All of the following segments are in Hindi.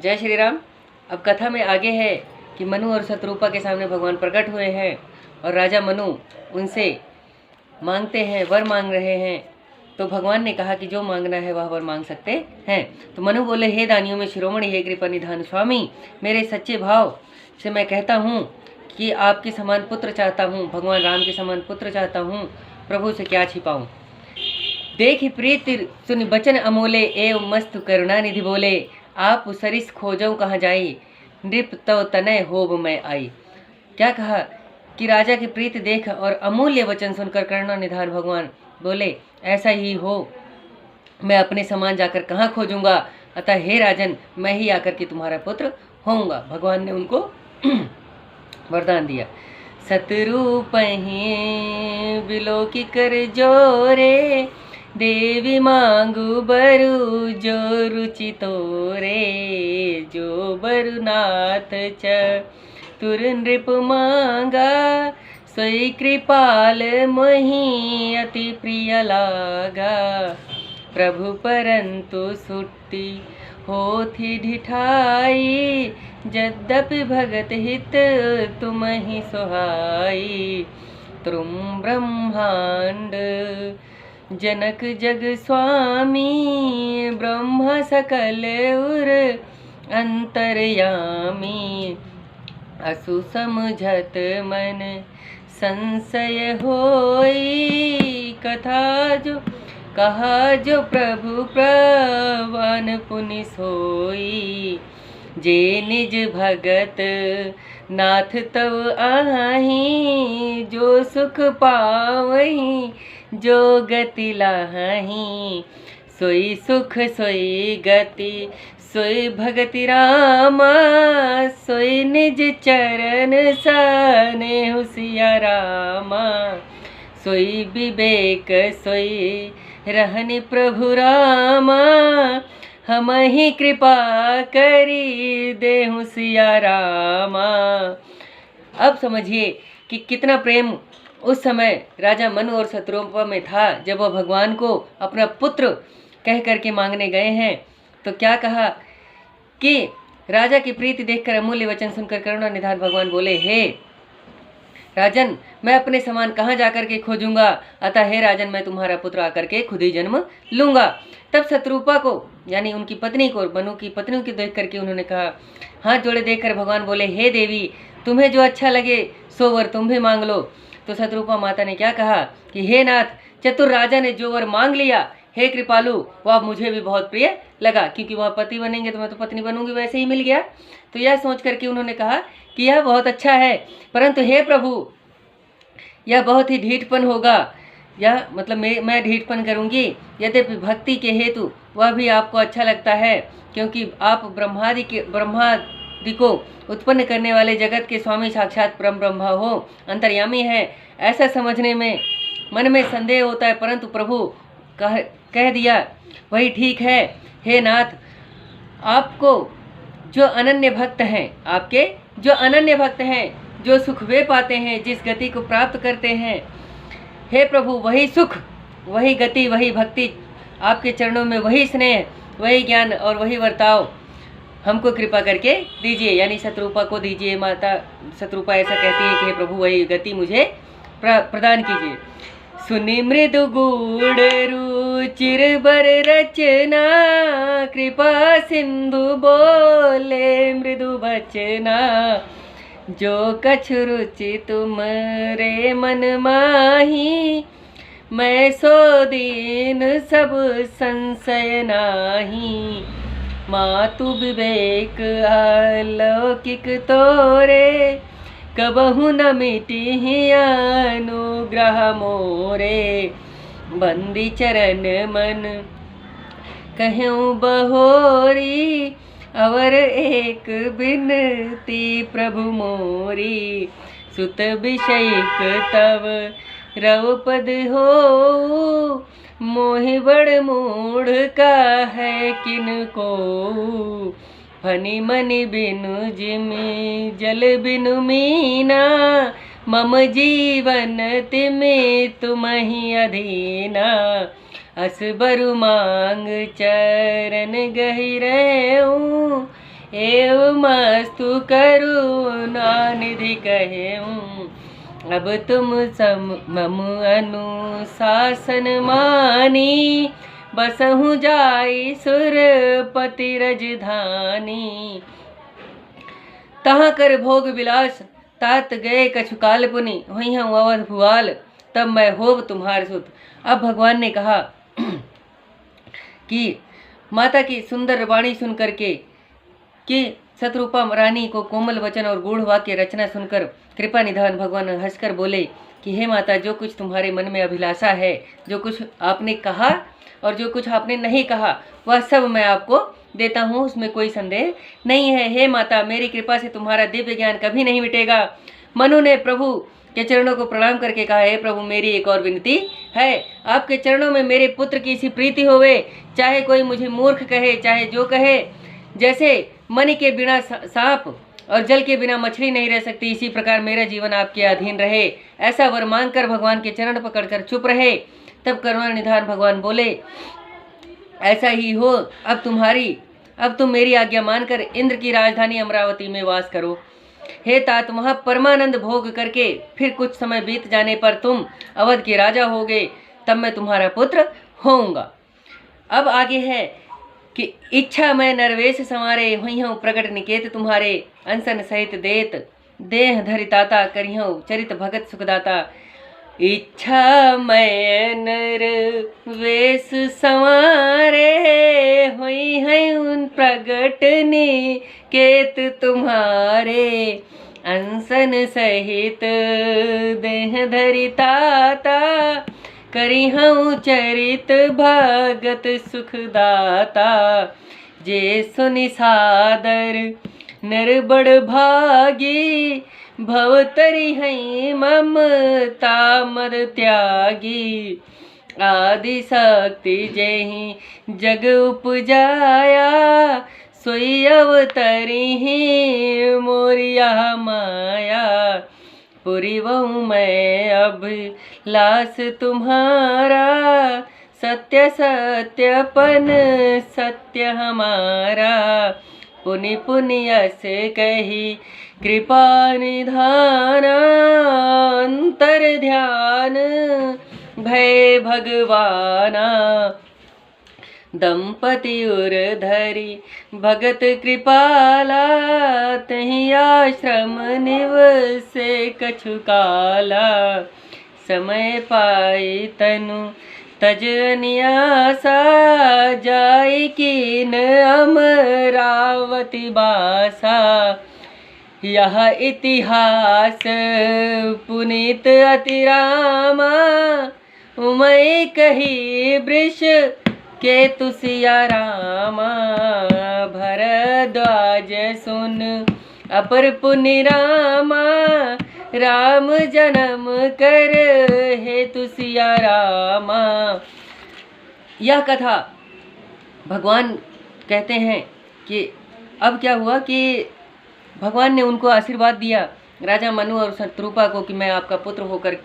जय श्री राम। अब कथा में आगे है कि मनु और शत्रुपा के सामने भगवान प्रकट हुए हैं और राजा मनु उनसे मांगते हैं, वर मांग रहे हैं। तो भगवान ने कहा कि जो मांगना है वह वर मांग सकते हैं। तो मनु बोले, हे दानियों में शिरोमणि, हे कृपा निधान स्वामी, मेरे सच्चे भाव से मैं कहता हूँ कि आपके समान पुत्र चाहता हूँ, भगवान राम के समान पुत्र चाहता हूँ, प्रभु से क्या छिपाऊँ। देख प्रीति सुन बचन अमोले, एवं मस्त करुणा निधि बोले, आप सरिस खोजऊ कहाँ जाई, नृप तव तनय होब मैं आई। क्या कहा कि राजा की प्रीति देख और अमूल्य वचन सुनकर करुणा निधान भगवान बोले, ऐसा ही हो, मैं अपने समान जाकर कहाँ खोजूंगा, अतः हे राजन, मैं ही आकर के तुम्हारा पुत्र होऊंगा। भगवान ने उनको वरदान दिया। सतरूप बिलोकी कर जोरे, देवी मांगू बरु जो रुचि तोरे, जो बरुनाथ चतुर नृप मांगा, सोई कृपाल मही अति प्रिय लागा। प्रभु परंतु सुट्टी होथी ढिठाई, यद्यपि भगत हित तुम ही सोहाई। तुम ब्रह्मांड जनक जग स्वामी, ब्रह्म सकल उर अंतरयामी। असु समझत मन संशय होई, कथा जो कहा जो प्रभु प्रवन पुनि सोई। जे निज भगत नाथ तव आही, जो सुख पावही जो गति लाही। सोई सुख सोई गति सोई भगति रामा, सोई निज चरण सने हुसिया रामा। सोई विवेक सोई रहनि प्रभु रामा, हम ही कृपा करी देहु सिया रामा। अब समझिए कि कितना प्रेम उस समय राजा मनु और शत्रुपा में था, जब वह भगवान को अपना पुत्र कह करके मांगने गए हैं। तो क्या कहा कि राजा की प्रीति देखकर, अमूल्य वचन सुनकर करुणा निधान भगवान बोले, हे राजन, मैं अपने समान कहाँ जाकर के खोजूंगा, अतः हे राजन, मैं तुम्हारा पुत्र आकर के खुद ही जन्म लूंगा। तब शत्रुपा को, यानी उनकी पत्नी को, मनु की पत्नियों को देख करके उन्होंने कहा, हाथ जोड़े देखकर भगवान बोले, हे देवी, तुम्हें जो अच्छा लगे सो वर तुम भी मांग लो। तो शत्रुपा माता ने क्या कहा कि हे नाथ, चतुर राजा ने जो वर मांग लिया, हे कृपालु, वह मुझे भी बहुत प्रिय लगा, क्योंकि वह पति बनेंगे तो मैं तो पत्नी बनूंगी, वैसे ही मिल गया। तो यह सोच करके उन्होंने कहा कि यह बहुत अच्छा है, परंतु हे प्रभु, यह बहुत ही ढीठपन होगा, यह मतलब मैं ढीठपन करूंगी। यद्यपि भक्ति के हेतु वह भी आपको अच्छा लगता है, क्योंकि आप ब्रह्मादि को उत्पन्न करने वाले जगत के स्वामी, साक्षात परम ब्रह्मा हो, अंतर्यामी है, ऐसा समझने में मन में संदेह होता है, परंतु प्रभु कह दिया वही ठीक है। हे नाथ, आपको जो अनन्य भक्त हैं, आपके जो अनन्य भक्त हैं, जो सुख वे पाते हैं, जिस गति को प्राप्त करते हैं, हे प्रभु, वही सुख, वही गति, वही भक्ति आपके चरणों में, वही स्नेह, वही ज्ञान और वही वर्ताव हमको कृपा करके दीजिए, यानी शत्रुपा को दीजिए। माता शत्रुपा ऐसा कहती है कि हे प्रभु, वही गति मुझे प्रदान कीजिए। सुनि मृदु गूढ़ रुचिर बर रचना, कृपा सिंधु बोले मृदु बचना। जो कछु रुचि तुम रे मन माही, मैं सो दीन सब संशय नाही। मातु विवेक अलौकिक तोरे, कबहु न मिटी अनुग्रह मोरे। बंदी चरण मन कहूँ बहोरी, अवर एक बिनती प्रभु मोरी। सुत विषयिक तव रव पद हो, मोहि बड़ मूढ़ का है किनको। फनि मनि बिनु जिमि जल बिनु मीना, मम जीवन तिमि तुमहि अधीना। अस बरु मांग चरण गहिरऊँ, एवमस्तु करुणानिधि कहेऊँ। अब तुम मम अनुशासन मानी, बसहु जाई सुरपति रजधानी। तहाँ कर भोग विलास, तात गए कछु काल पुनि, हुई हूँ अवध भुआल, तब मैं होव तुम्हार सुत। अब भगवान ने कहा कि माता की सुंदर वाणी सुन करके कि शत्रुपा रानी को कोमल वचन और गूढ़ वाक्य रचना सुनकर कृपा निधान भगवान हंसकर बोले कि हे माता, जो कुछ तुम्हारे मन में अभिलाषा है, जो कुछ आपने कहा और जो कुछ आपने नहीं कहा, वह सब मैं आपको देता हूँ, उसमें कोई संदेह नहीं है। हे माता, मेरी कृपा से तुम्हारा दिव्य ज्ञान कभी नहीं मिटेगा। मनु ने प्रभु के चरणों को प्रणाम करके कहा, हे प्रभु, मेरी एक और विनती है, आपके चरणों में मेरे पुत्र की सी प्रीति होवे, चाहे कोई मुझे मूर्ख कहे, चाहे जो कहे। जैसे मणि के बिना सांप और जल के बिना मछली नहीं रह सकती, इसी प्रकार मेरा जीवन आपके अधीन रहे। ऐसा वर मांग कर भगवान के चरण पकड़कर चुप रहे। तब करुणा निधान भगवान बोले, ऐसा ही हो, अब तुम मेरी आज्ञा मानकर इंद्र की राजधानी अमरावती में वास करो। हे तात, वहाँ परमानंद भोग करके फिर कुछ समय बीत जाने पर तुम अवध के राजा होगे, तब मैं तुम्हारा पुत्र होऊंगा। अब आगे है कि इच्छा मैं नरवेश संवारे, हुई हूँ प्रकट निकेत तुम्हारे, अंसन सहित देत देह धरिताता, करी हूँ चरित भगत सुखदाता। इच्छा मैं नरवेश संवारे, हुई है उन प्रगट निकेत तुम्हारे, अंसन सहित देह धरिताता, करी हूँ चरित भगत सुखदाता। जे सुनि सादर नर बड़ भागी, भवतरि हैं ममता मद त्यागी। आदि शक्ति जेहि जग उपजाया, सोई अवतरी ही मोरिया माया। पुरी वहु मैं अभिलाष तुम्हारा, सत्य सत्यपन सत्य हमारा। पुनि पुनि यस कही कृपा निधाना, अंतर ध्यान भय भगवाना। दंपति उर धरी भगत कृपाला, तहि आश्रम निवसे कछु काला। समय पाई तनु तज अन्यासा, जाय कीन अमरावती बासा। यह इतिहास पुनीत अति रामा, उमय कही वृष केतु सिया रामा। भरद्वाज सुन अपर पुनि रामा, राम जन्म कर हेतु सिया रामा। यह कथा भगवान कहते हैं कि अब क्या हुआ कि भगवान ने उनको आशीर्वाद दिया, राजा मनु और शत्रुपा को, कि मैं आपका पुत्र होकर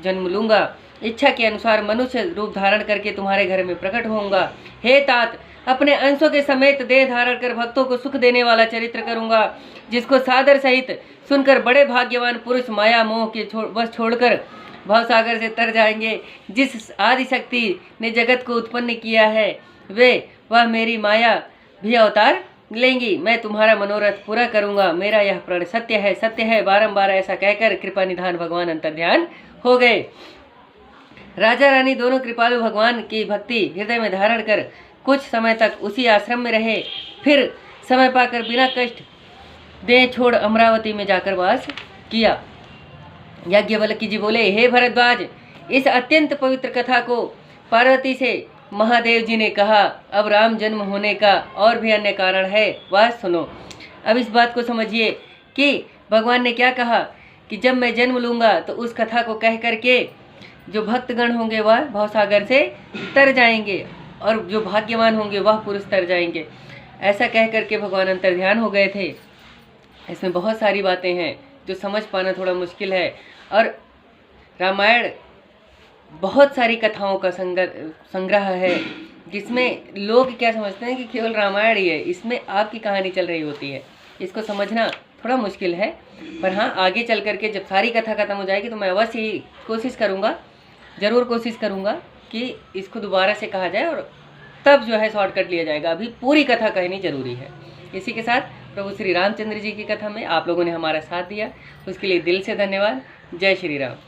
जन्म लूंगा, इच्छा के अनुसार मनुष्य रूप धारण करके तुम्हारे घर में प्रकट होऊंगा। हे तात, अपने अंशों के समेत देह धारण कर भक्तों को सुख देने वाला चरित्र करूंगा, जिसको सादर सहित सुनकर बड़े भाग्यवान पुरुष माया मोह के बस छोड़कर भवसागर से तर जाएंगे। जिस आदि शक्ति ने जगत को उत्पन्न किया है, वह मेरी माया भी अवतार लेंगी। मैं तुम्हारा मनोरथ पूरा करूंगा, मेरा यह प्रण सत्य है, सत्य है। बारंबार ऐसा कहकर कृपा निधान भगवान अंतर्ध्यान हो गए। राजा रानी दोनों कृपालु भगवान की भक्ति हृदय में धारण कर कुछ समय तक उसी आश्रम में रहे। फिर समय पाकर बिना कष्ट देह छोड़ अमरावती में जाकर वास किया। याज्ञवल्क्य जी बोले, हे भरद्वाज, इस अत्यंत पवित्र कथा को पार्वती से महादेव जी ने कहा। अब राम जन्म होने का और भी अन्य कारण है, वह सुनो। अब इस बात को समझिए कि भगवान ने क्या कहा कि जब मैं जन्म लूँगा तो उस कथा को कह करके जो भक्तगण होंगे वह भवसागर से तर जाएंगे, और जो भाग्यवान होंगे वह पुरुष तर जाएंगे। ऐसा कह करके भगवान अंतर्ध्यान हो गए थे। इसमें बहुत सारी बातें हैं जो समझ पाना थोड़ा मुश्किल है, और रामायण बहुत सारी कथाओं का संग्रह है, जिसमें लोग क्या समझते हैं कि केवल रामायण ही है, इसमें आपकी कहानी चल रही होती है। इसको समझना थोड़ा मुश्किल है, पर हाँ आगे चल करके जब सारी कथा खत्म हो जाएगी तो मैं अवश्य ही कोशिश करूँगा, ज़रूर कोशिश करूँगा कि इसको दोबारा से कहा जाए और तब जो है शॉर्टकट लिया जाएगा। अभी पूरी कथा कहनी जरूरी है। इसी के साथ प्रभु श्री रामचंद्र जी की कथा में आप लोगों ने हमारा साथ दिया, उसके लिए दिल से धन्यवाद। जय श्री राम।